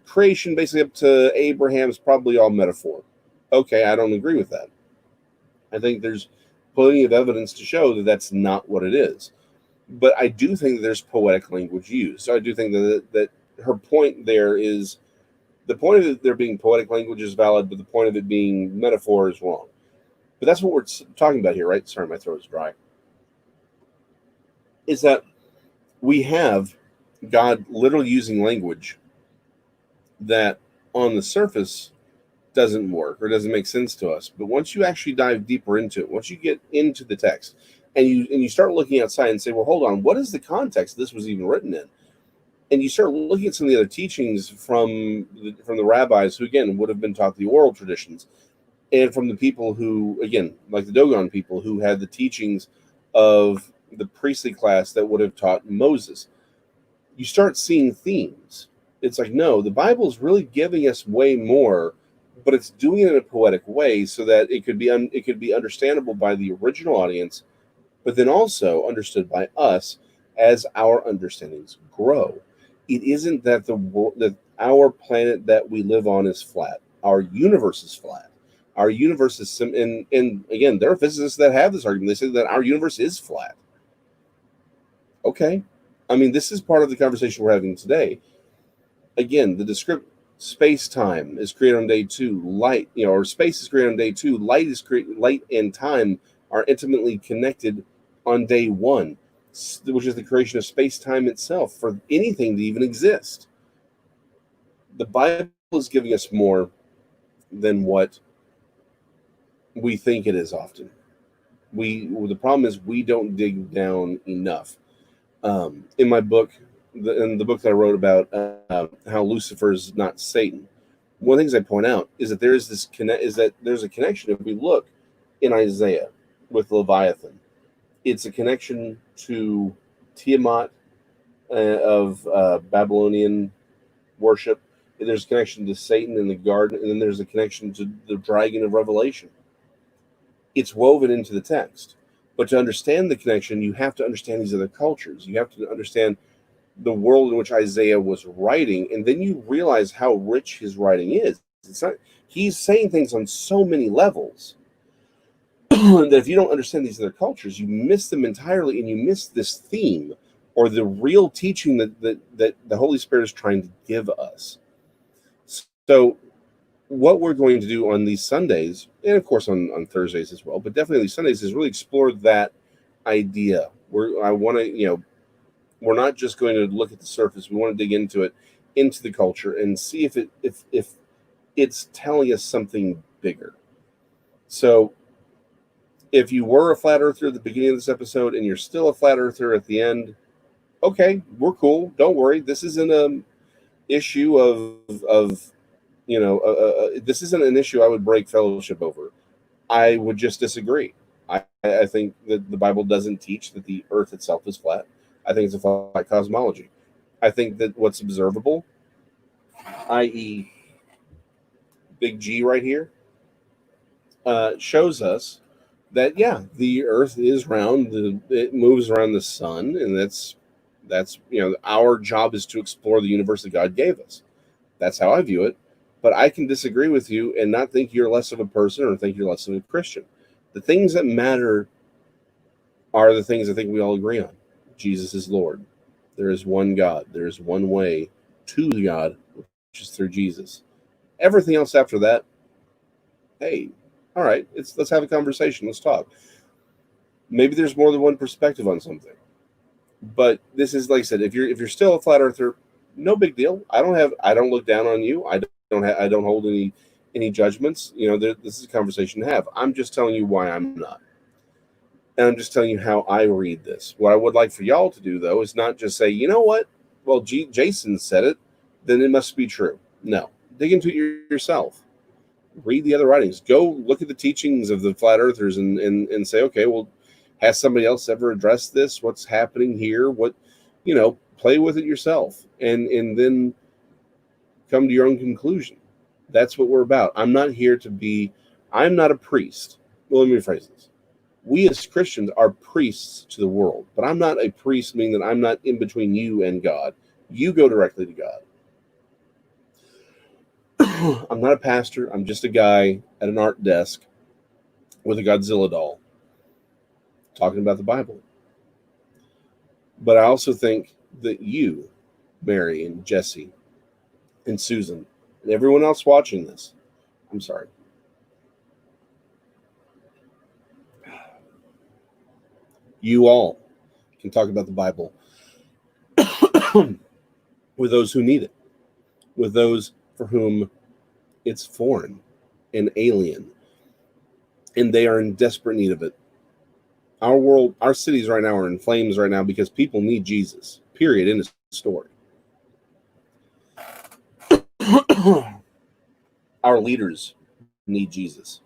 A: creation basically up to Abraham is probably all metaphor. Okay, I don't agree with that. I think there's plenty of evidence to show that that's not what it is. But I do think that there's poetic language used. So I do think that her point there is, the point of it there being poetic language is valid, but the point of it being metaphor is wrong. But that's what we're talking about here, right? Sorry, my throat is dry. Is that we have God literally using language that on the surface doesn't work or doesn't make sense to us. But once you actually dive deeper into it, once you get into the text and you start looking outside and say, well, hold on, what is the context this was even written in? And you start looking at some of the other teachings from the rabbis who, again, would have been taught the oral traditions, and from the people who, again, like the Dogon people who had the teachings of the priestly class that would have taught Moses. You start seeing themes. It's like, no, the Bible is really giving us way more, but it's doing it in a poetic way so that it could be understandable by the original audience, but then also understood by us as our understandings grow. It isn't that that our planet that we live on is flat. Our universe is flat. Our universe is and again, there are physicists that have this argument. They say that our universe is flat. Okay, I mean, this is part of the conversation we're having today. Again, the descript space-time is created on day 2. Light, or space is created on day 2. Light and time are intimately connected on day 1, which is the creation of space-time itself for anything to even exist. The Bible is giving us more than what we think it is often. The problem is we don't dig down enough. In my book, in the book that I wrote about how Lucifer is not Satan, one of the things I point out is that there's a connection. If we look in Isaiah with Leviathan, it's a connection to Tiamat of Babylonian worship. There's a connection to Satan in the garden, and then there's a connection to the dragon of Revelation. It's woven into the text. But to understand the connection, you have to understand these other cultures. You have to understand the world in which Isaiah was writing, and then you realize how rich his writing is. He's saying things on so many levels that if you don't understand these other cultures, you miss them entirely, and you miss this theme or the real teaching that the Holy Spirit is trying to give us. So what we're going to do on these Sundays, and of course on Thursdays as well, but definitely on these Sundays, is really explore that idea. We're not just going to look at the surface. We want to dig into it, into the culture, and see if it's telling us something bigger. So if you were a flat earther at the beginning of this episode and you're still a flat earther at the end, okay, we're cool. Don't worry. This isn't an issue of this isn't an issue I would break fellowship over. I would just disagree. I think that the Bible doesn't teach that the earth itself is flat. I think it's a flat cosmology. I think that what's observable, i.e., big G right here, shows us that yeah, the Earth is round. It moves around the sun, and that's our job is to explore the universe that God gave us. That's how I view it. But I can disagree with you and not think you're less of a person or think you're less of a Christian. The things that matter are the things I think we all agree on. Jesus is Lord. There is one God. There is one way to God, which is through Jesus. Everything else after that, hey, all right, let's have a conversation. Let's talk. Maybe there's more than one perspective on something. But this is like I said, if you're still a flat earther, no big deal. I don't look down on you. I don't hold any judgments. This is a conversation to have. I'm just telling you why I'm not. And I'm just telling you how I read this. What I would like for y'all to do, though, is not just say, you know what? Well, Jason said it, then it must be true. No. Dig into it yourself. Read the other writings. Go look at the teachings of the flat earthers and say, okay, well, has somebody else ever addressed this? What's happening here? Play with it yourself and then come to your own conclusion. That's what we're about. I'm not a priest. Well, let me rephrase this. We as Christians are priests to the world, but I'm not a priest, meaning that I'm not in between you and God. You go directly to God. I'm not a pastor. I'm just a guy at an art desk with a Godzilla doll talking about the Bible. But I also think that you, Mary and Jesse and Susan and everyone else watching this, I'm sorry. You all can talk about the Bible with those who need it, with those for whom it's foreign and alien, and they are in desperate need of it. Our world, our cities right now are in flames right now because people need Jesus. Period. In the story. Our leaders need Jesus.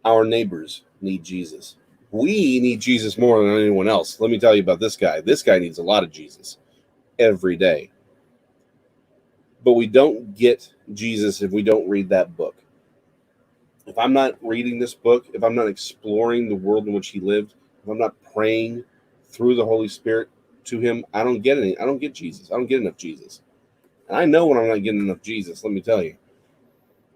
A: Our neighbors need Jesus. We need Jesus more than anyone else. Let me tell you about this guy. This guy needs a lot of Jesus every day. But we don't get Jesus if we don't read that book. If I'm not reading this book, if I'm not exploring the world in which he lived, if I'm not praying through the Holy Spirit to him, I don't get anything. I don't get Jesus. I don't get enough Jesus. And I know when I'm not getting enough Jesus, let me tell you.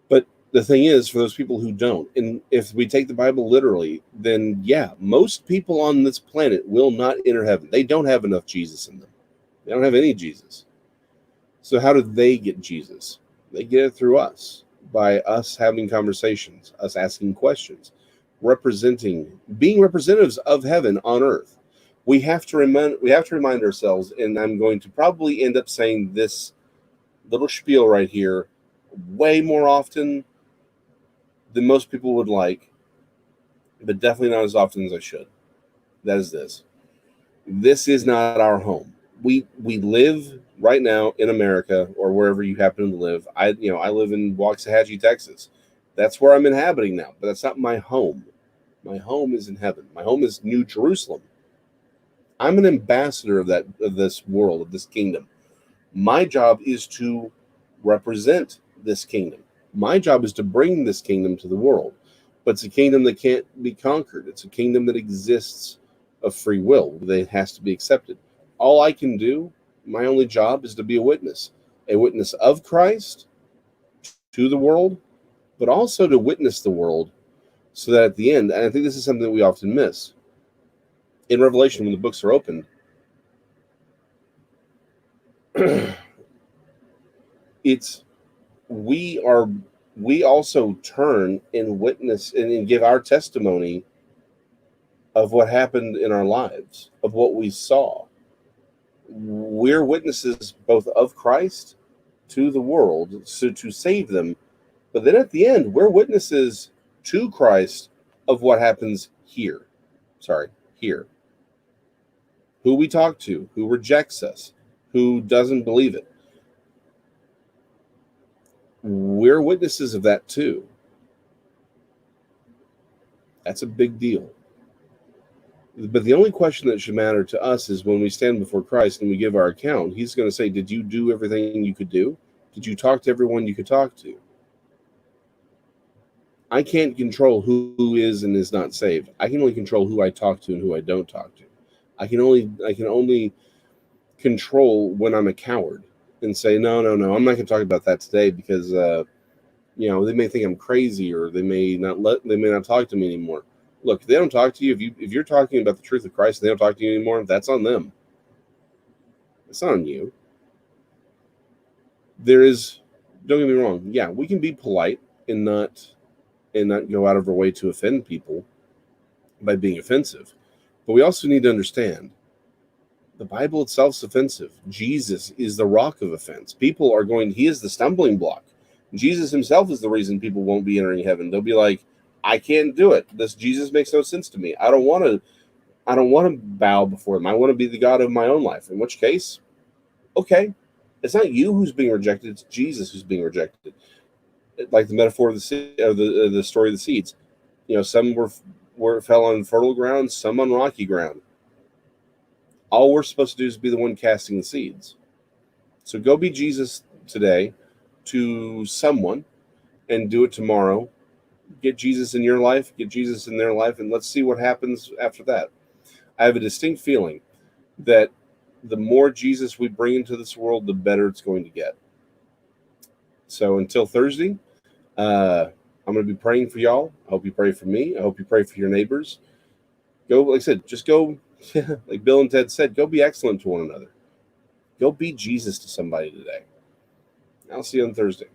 A: But the thing is, for those people who don't, and if we take the Bible literally, then yeah, most people on this planet will not enter heaven. They don't have enough Jesus in them. They don't have any Jesus. So how do they get Jesus? They get it through us, by us having conversations, us asking questions, being representatives of heaven on earth. We have to remind ourselves, and I'm going to probably end up saying this little spiel right here way more often than most people would like, but definitely not as often as I should. That is this. This is not our home. We live right now in America or wherever you happen to live. I live in Waxahachie, Texas. That's where I'm inhabiting now, but that's not my home. My home is in heaven. My home is New Jerusalem. I'm an ambassador of this world, of this kingdom. My job is to represent this kingdom. My job is to bring this kingdom to the world. But it's a kingdom that can't be conquered. It's a kingdom that exists of free will, that has to be accepted. All I can do, my only job, is to be a witness of Christ to the world, but also to witness the world so that at the end, and I think this is something that we often miss, in Revelation, when the books are opened, we also turn and witness and give our testimony of what happened in our lives, of what we saw. We're witnesses both of Christ to the world, so to save them, but then at the end, we're witnesses to Christ of what happens here. Here. Who we talk to, who rejects us, who doesn't believe it. We're witnesses of that too. That's a big deal. But the only question that should matter to us is when we stand before Christ and we give our account, he's going to say, did you do everything you could do? Did you talk to everyone you could talk to? I can't control who is and is not saved. I can only control who I talk to and who I don't talk to. I can only control when I'm a coward and say, no, I'm not going to talk about that today because they may think I'm crazy, or they may not talk to me anymore. Look, if they don't talk to you, if you're talking about the truth of Christ and they don't talk to you anymore, that's on them. It's not on you. Don't get me wrong, yeah, we can be polite and not go out of our way to offend people by being offensive. But we also need to understand the Bible itself is offensive. Jesus is the rock of offense. He is the stumbling block. Jesus himself is the reason people won't be entering heaven. They'll be like, I can't do it. This Jesus makes no sense to me. I don't want to bow before him. I want to be the God of my own life. In which case, okay, it's not you who's being rejected. It's Jesus who's being rejected. Like the metaphor of the story of the seeds. Some fell on fertile ground, some on rocky ground. All we're supposed to do is be the one casting the seeds. So go be Jesus today to someone and do it tomorrow. Get Jesus in your life, get Jesus in their life, and let's see what happens after that. I have a distinct feeling that the more Jesus we bring into this world, the better it's going to get. So until Thursday, I'm going to be praying for y'all. I hope you pray for me. I hope you pray for your neighbors. Go, like I said, just go, like Bill and Ted said, go be excellent to one another. Go be Jesus to somebody today. I'll see you on Thursday.